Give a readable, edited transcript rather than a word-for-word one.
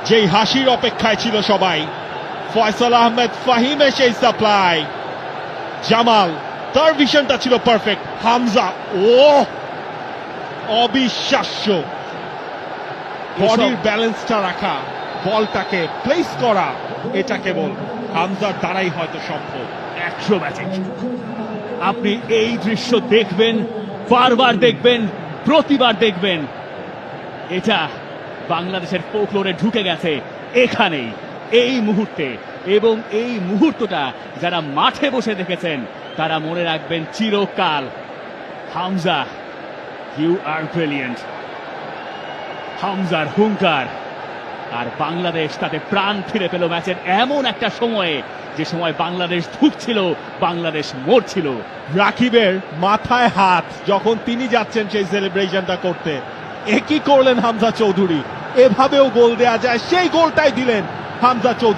যেই হাসির অপেক্ষায় ছিল সবাই। ফয়সাল আহমেদ ফাহিমের সেই সাপ্লাই, জামাল তার ভিশনটা ছিল পারফেক্ট। হামজা অবিশ্বাস্য বডির ব্যালেন্সটা রাখা, বলটাকে প্লেস করা, এটা কেবল হামজার দ্বারাই হয়তো সম্ভব। অ্যাক্রোব্যাটিক। আপনি এই দৃশ্য দেখবেন, বারবার দেখবেন, প্রতিবার দেখবেন। এটা বাংলাদেশের ফোকলোরে ঢুকে গেছে এখানেই, এই মুহূর্তে। এবং এই মুহূর্তটা যারা মাঠে বসে দেখেছেন তারা মনে রাখবেন চিরকাল। Hamza, you are brilliant. হামজার হুঙ্কার, আর বাংলাদেশ তাতে প্রাণ ফিরে পেল ম্যাচের এমন একটা সময়ে, যে সময় বাংলাদেশ ধুঁকছিল, বাংলাদেশ মরছিল। রাকিবের মাথায় হাত যখন তিনি যাচ্ছেন সেই সেলিব্রেশনটা করতে, একই করলেন হামজা চৌধুরী। এভাবেও গোল দেয়া যায়, সেই গোলটাই দিলেন হামজা চৌধুরী।